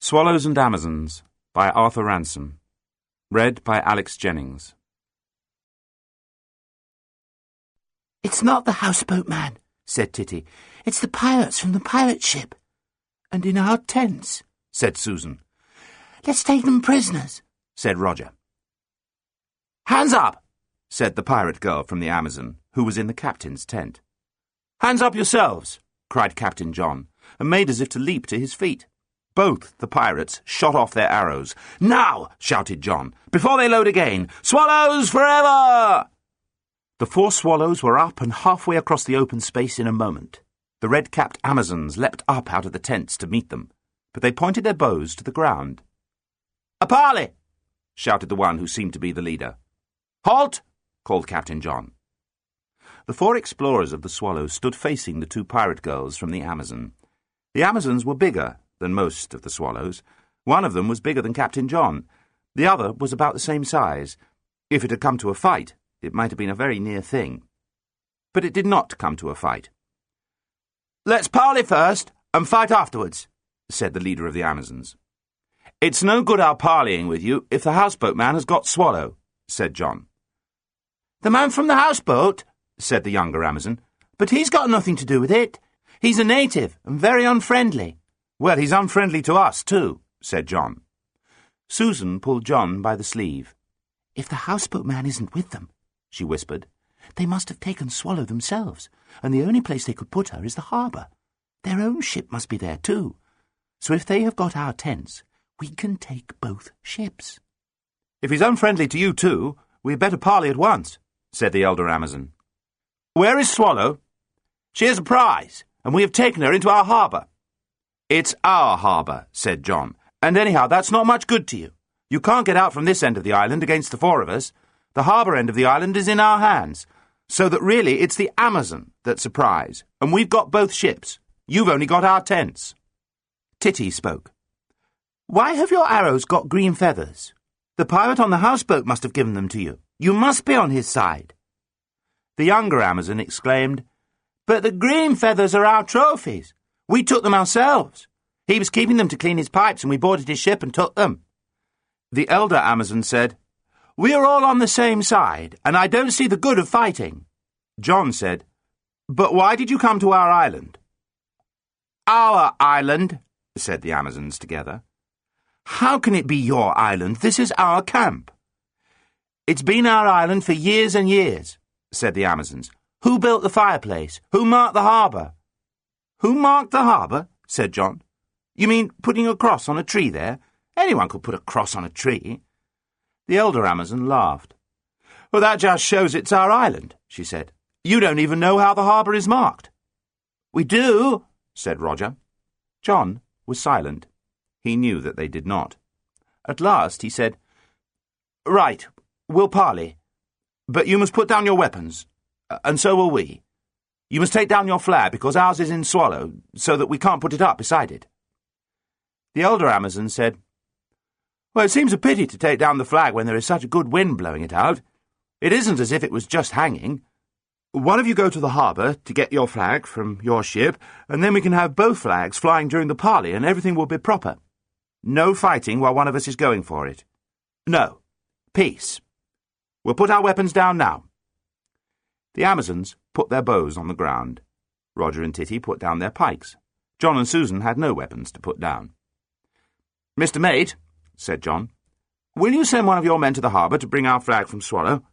Swallows and Amazons by Arthur Ransome. Read by Alex Jennings. "It's not the houseboat man," said Titty. "It's the pirates from the pirate ship. And in our tents," said Susan. "Let's take them prisoners," said Roger. "Hands up," said the pirate girl from the Amazon, who was in the captain's tent. "Hands up yourselves," cried Captain John, and made as if to leap to his feet. Both the pirates shot off their arrows. "Now," shouted John, "before they load again! Swallows forever!" The 4 swallows were up and halfway across the open space in a moment. The red-capped Amazons leapt up out of the tents to meet them, but they pointed their bows to the ground. "A parley!" shouted the one who seemed to be the leader. "Halt!" called Captain John. The 4 explorers of the Swallows stood facing the 2 pirate girls from the Amazon. The Amazons were bigger than most of the Swallows. One of them was bigger than Captain John. The other was about the same size. If it had come to a fight, it might have been a very near thing. But it did not come to a fight. "Let's parley first and fight afterwards," said the leader of the Amazons. "It's no good our parleying with you if the houseboat man has got Swallow," said John. "The man from the houseboat," said the younger Amazon, "but he's got nothing to do with it. He's a native and very unfriendly." "Well, he's unfriendly to us, too," said John. Susan pulled John by the sleeve. "If the houseboat man isn't with them," she whispered, "they must have taken Swallow themselves, and the only place they could put her is the harbour. Their own ship must be there, too. So if they have got our tents, we can take both ships." "If he's unfriendly to you, too, we had better parley at once," said the elder Amazon. "Where is Swallow?" "She is a prize, and we have taken her into our harbour." "It's our harbour," said John, "and anyhow that's not much good to you. You can't get out from this end of the island against the 4 of us. The harbour end of the island is in our hands, so that really it's the Amazon that's a prize, and we've got both ships. You've only got our tents." Titty spoke. "Why have your arrows got green feathers? The pirate on the houseboat must have given them to you. You must be on his side." The younger Amazon exclaimed, "But the green feathers are our trophies. We took them ourselves. He was keeping them to clean his pipes, and we boarded his ship and took them." The elder Amazon said, "We are all on the same side, and I don't see the good of fighting." John said, "But why did you come to our island?" "Our island," said the Amazons together. "How can it be your island? This is our camp." "It's been our island for years and years," said the Amazons. "Who built the fireplace? Who marked the harbour?" "Who marked the harbour?" said John. "You mean putting a cross on a tree there? Anyone could put a cross on a tree." The elder Amazon laughed. "Well, that just shows it's our island," she said. "You don't even know how the harbour is marked." "We do," said Roger. John was silent. He knew that they did not. At last he said, "Right, we'll parley. But you must put down your weapons, and so will we. You must take down your flag, because ours is in Swallow, so that we can't put it up beside it." The elder Amazon said, "Well, it seems a pity to take down the flag when there is such a good wind blowing it out. It isn't as if it was just hanging. One of you go to the harbour to get your flag from your ship, and then we can have both flags flying during the parley, and everything will be proper. No fighting while one of us is going for it. No, peace. We'll put our weapons down now." The Amazons put their bows on the ground. Roger and Titty put down their pikes. John and Susan had no weapons to put down. "Mr. Mate," said John, "will you send one of your men to the harbour to bring our flag from Swallow?"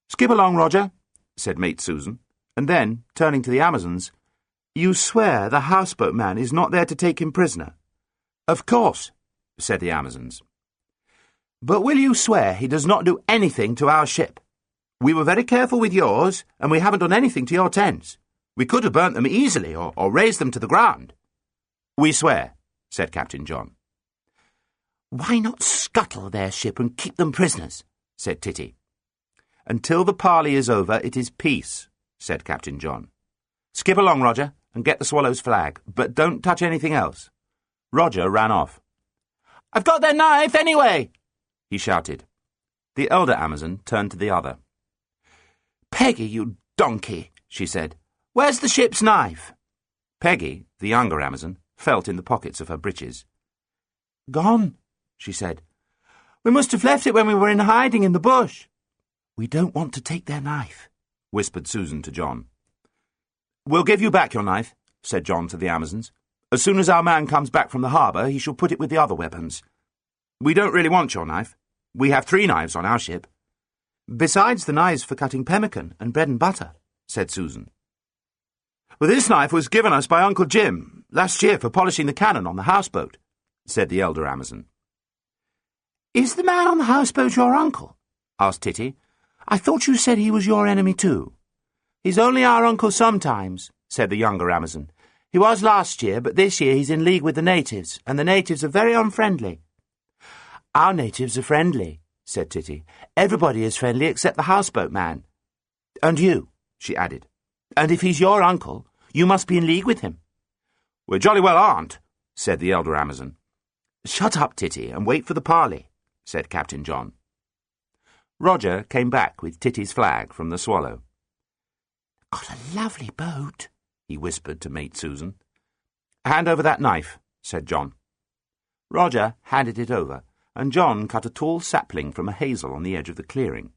"Skip along, Roger," said Mate Susan, and then, turning to the Amazons, "You swear the houseboat man is not there to take him prisoner?" "Of course," said the Amazons. "But will you swear he does not do anything to our ship? We were very careful with yours, and we haven't done anything to your tents. We could have burnt them easily, or razed them to the ground." "We swear," said Captain John. "Why not scuttle their ship and keep them prisoners?" said Titty. "Until the parley is over, it is peace," said Captain John. "Skip along, Roger, and get the Swallow's flag, but don't touch anything else." Roger ran off. "I've got their knife anyway!" he shouted. The elder Amazon turned to the other. "Peggy, you donkey," she said. "Where's the ship's knife?" Peggy, the younger Amazon, felt in the pockets of her breeches. Gone, she said. We must have left it when we were in hiding in the bush. We don't want to take their knife, whispered Susan to John. We'll give you back your knife, said John to the Amazons. As soon as our man comes back from the harbour, he shall put it with the other weapons. We don't really want your knife. We have 3 knives on our ship. Besides the knives for cutting pemmican and bread and butter, said Susan. Well, this knife was given us by Uncle Jim last year for polishing the cannon on the houseboat, said the elder Amazon. Is the man on the houseboat your uncle? Asked Titty. I thought you said he was your enemy too. He's only our uncle sometimes, said the younger Amazon. He was last year, but this year he's in league with the natives, and the natives are very unfriendly. Our natives are friendly, said Titty. Everybody is friendly except the houseboat man. And you, she added. And if he's your uncle, you must be in league with him. We jolly well aren't, said the elder Amazon. Shut up, Titty, and wait for the parley, said Captain John. Roger came back with Titty's flag from the Swallow. Got a lovely boat, he whispered to mate Susan. Hand over that knife, said John. Roger handed it over, and John cut a tall sapling from a hazel on the edge of the clearing.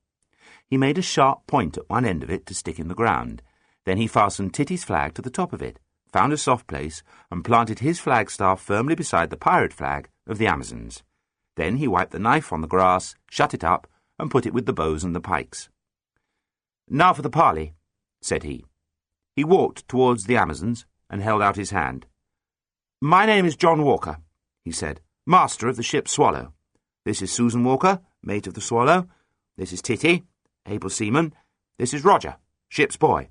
He made a sharp point at one end of it to stick in the ground. Then he fastened Titty's flag to the top of it, found a soft place, and planted his flagstaff firmly beside the pirate flag of the Amazons. Then he wiped the knife on the grass, shut it up, and put it with the bows and the pikes. Now for the parley, said he. He walked towards the Amazons and held out his hand. My name is John Walker, he said, master of the ship Swallow. This is Susan Walker, mate of the Swallow. This is Titty, able seaman. This is Roger, ship's boy.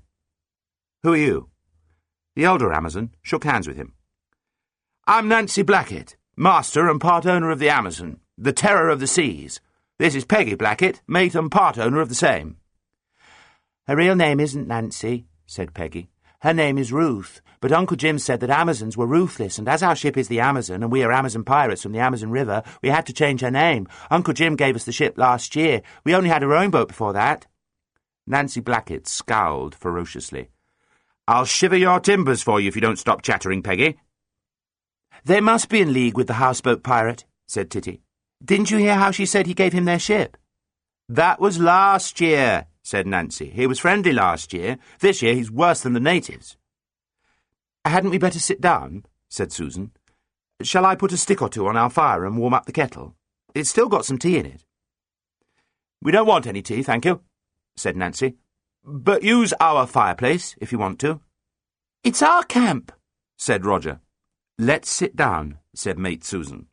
Who are you? The elder Amazon shook hands with him. I'm Nancy Blackett, master and part owner of the Amazon, the terror of the seas. This is Peggy Blackett, mate and part owner of the same. Her real name isn't Nancy, said Peggy. Her name is Ruth, but Uncle Jim said that Amazons were ruthless, and as our ship is the Amazon, and we are Amazon pirates from the Amazon River, we had to change her name. Uncle Jim gave us the ship last year. We only had a rowing boat before that. Nancy Blackett scowled ferociously. I'll shiver your timbers for you if you don't stop chattering, Peggy. They must be in league with the houseboat pirate, said Titty. Didn't you hear how she said he gave him their ship? That was last year, said Nancy. He was friendly last year. This year he's worse than the natives. Hadn't we better sit down? Said Susan. Shall I put a stick or two on our fire and warm up the kettle? It's still got some tea in it. We don't want any tea, thank you, said Nancy. But use our fireplace, if you want to. It's our camp, said Roger. Let's sit down, said mate Susan.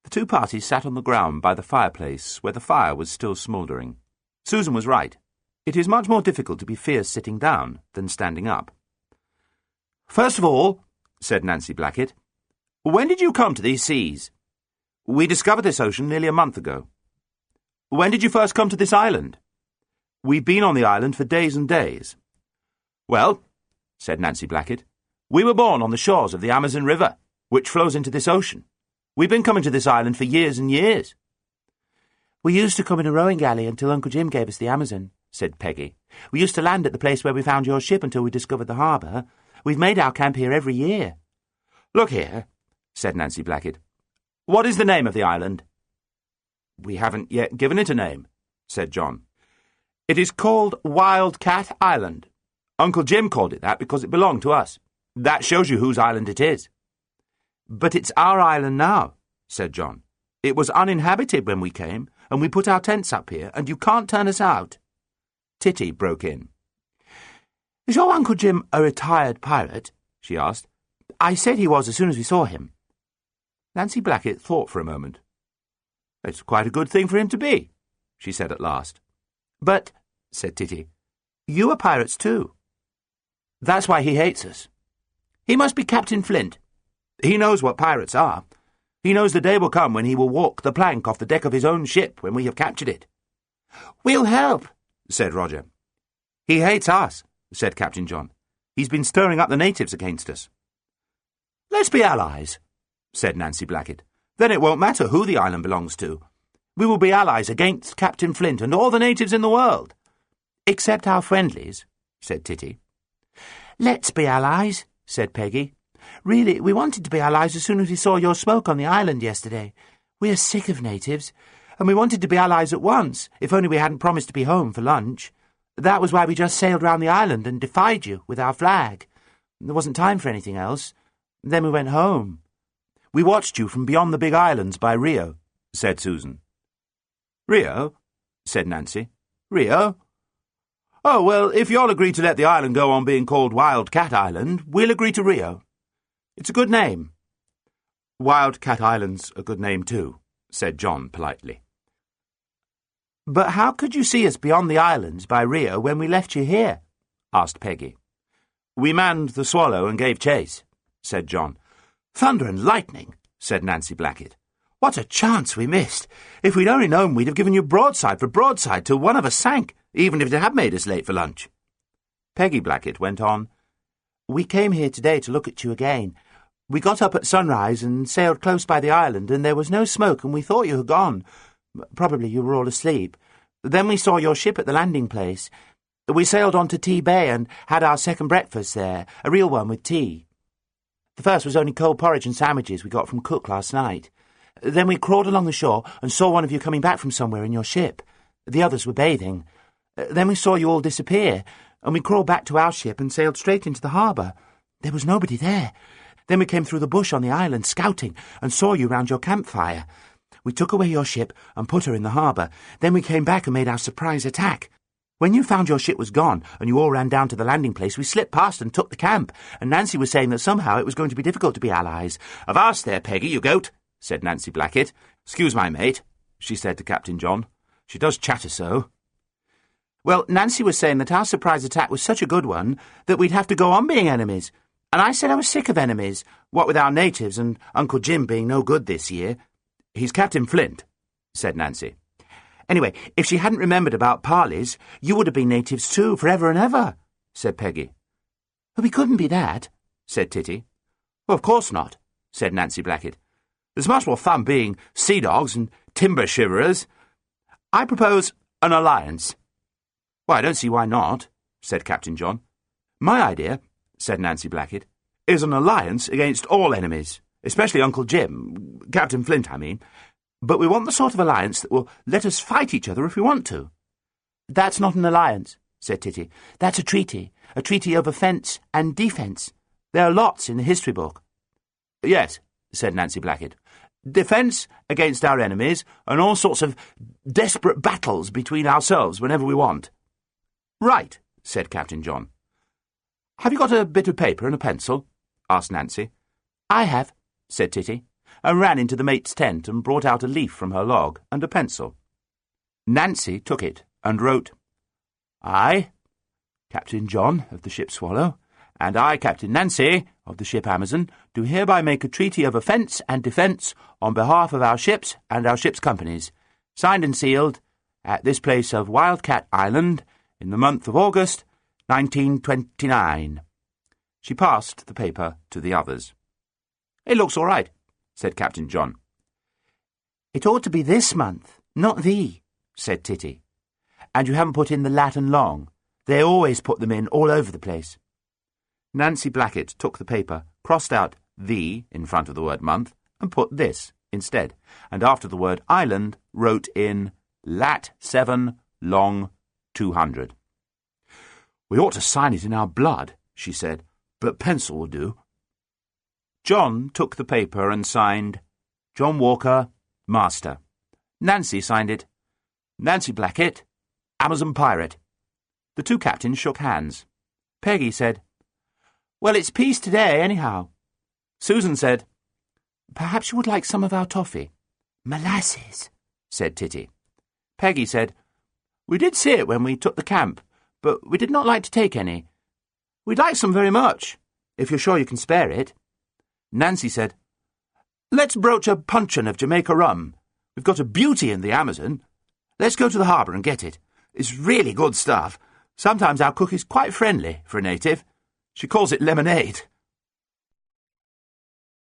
The two parties sat on the ground by the fireplace, where the fire was still smouldering. Susan was right. It is much more difficult to be fierce sitting down than standing up. First of all, said Nancy Blackett, when did you come to these seas? We discovered this ocean nearly a month ago. When did you first come to this island? We've been on the island for days and days. Well, said Nancy Blackett, we were born on the shores of the Amazon River, which flows into this ocean. We've been coming to this island for years and years. We used to come in a rowing galley until Uncle Jim gave us the Amazon, said Peggy. We used to land at the place where we found your ship until we discovered the harbour. We've made our camp here every year. Look here, said Nancy Blackett. What is the name of the island? We haven't yet given it a name, said John. It is called Wildcat Island. Uncle Jim called it that because it belonged to us. That shows you whose island it is. But it's our island now, said John. It was uninhabited when we came, and we put our tents up here, and you can't turn us out. Titty broke in. Is your Uncle Jim a retired pirate? She asked. I said he was as soon as we saw him. Nancy Blackett thought for a moment. It's quite a good thing for him to be, she said at last. But, said Titty, you are pirates too. That's why he hates us. He must be Captain Flint. He knows what pirates are. He knows the day will come when he will walk the plank off the deck of his own ship when we have captured it. We'll help, said Roger. He hates us, said Captain John. He's been stirring up the natives against us. Let's be allies, said Nancy Blackett. Then it won't matter who the island belongs to. We will be allies against Captain Flint and all the natives in the world. Except our friendlies, said Titty. Let's be allies, said Peggy. Really, we wanted to be allies as soon as we saw your smoke on the island yesterday. We're sick of natives, and we wanted to be allies at once, if only we hadn't promised to be home for lunch. That was why we just sailed round the island and defied you with our flag. There wasn't time for anything else. Then we went home. We watched you from beyond the big islands by Rio, said Susan. Rio? Said Nancy. Rio? Oh, well, if you'll agree to let the island go on being called Wild Cat Island, we'll agree to Rio. It's a good name. Wild Cat Island's a good name too, said John politely. But how could you see us beyond the islands by Rio when we left you here? Asked Peggy. We manned the Swallow and gave chase, said John. Thunder and lightning, said Nancy Blackett. What a chance we missed. If we'd only known, we'd have given you broadside for broadside till one of us sank, even if it had made us late for lunch. Peggy Blackett went on. We came here today to look at you again. We got up at sunrise and sailed close by the island, and there was no smoke, and we thought you had gone. Probably you were all asleep. Then we saw your ship at the landing place. We sailed on to Tea Bay and had our second breakfast there, a real one with tea. The first was only cold porridge and sandwiches we got from cook last night. Then we crawled along the shore and saw one of you coming back from somewhere in your ship. The others were bathing. Then we saw you all disappear, and we crawled back to our ship and sailed straight into the harbour. There was nobody there. Then we came through the bush on the island scouting and saw you round your campfire. We took away your ship and put her in the harbour. Then we came back and made our surprise attack. When you found your ship was gone and you all ran down to the landing place, we slipped past and took the camp, and Nancy was saying that somehow it was going to be difficult to be allies. Avast there, Peggy, you goat, said Nancy Blackett. Excuse my mate, she said to Captain John. She does chatter so. Well, Nancy was saying that our surprise attack was such a good one that we'd have to go on being enemies. And I said I was sick of enemies, what with our natives and Uncle Jim being no good this year. He's Captain Flint, said Nancy. Anyway, if she hadn't remembered about Parleys, you would have been natives too, forever and ever, said Peggy. But we couldn't be that, said Titty. Well, of course not, said Nancy Blackett. There's much more fun being sea dogs and timber shiverers. I propose an alliance. Well, I don't see why not, said Captain John. My idea, said Nancy Blackett, is an alliance against all enemies, especially Uncle Jim, Captain Flint, I mean. But we want the sort of alliance that will let us fight each other if we want to. That's not an alliance, said Titty. That's a treaty of offence and defence. There are lots in the history book. Yes, said Nancy Blackett. Defence against our enemies and all sorts of desperate battles between ourselves whenever we want. Right, said Captain John. Have you got a bit of paper and a pencil? Asked Nancy. I have, said Titty, and ran into the mate's tent and brought out a leaf from her log and a pencil. Nancy took it and wrote, I, Captain John of the ship Swallow, and I, Captain Nancy of the ship Amazon, do hereby make a treaty of offence and defence on behalf of our ships and our ships' companies, signed and sealed at this place of Wild Cat Island in the month of August, 1929. She passed the paper to the others. It looks all right, said Captain John. It ought to be this month, not the, said Titty. And you haven't put in the lat and long. They always put them in all over the place. Nancy Blackett took the paper, crossed out the in front of the word month, and put this instead, and after the word island wrote in lat 7 long 200. We ought to sign it in our blood, she said, but pencil will do. John took the paper and signed John Walker, Master. Nancy signed it Nancy Blackett, Amazon Pirate. The two captains shook hands. Peggy said, Well, it's peace today, anyhow. Susan said, Perhaps you would like some of our toffee. Molasses, said Titty. Peggy said, We did see it when we took the camp, but we did not like to take any. We'd like some very much, if you're sure you can spare it. Nancy said, Let's broach a puncheon of Jamaica rum. We've got a beauty in the Amazon. Let's go to the harbour and get it. It's really good stuff. Sometimes our cook is quite friendly for a native. She calls it lemonade.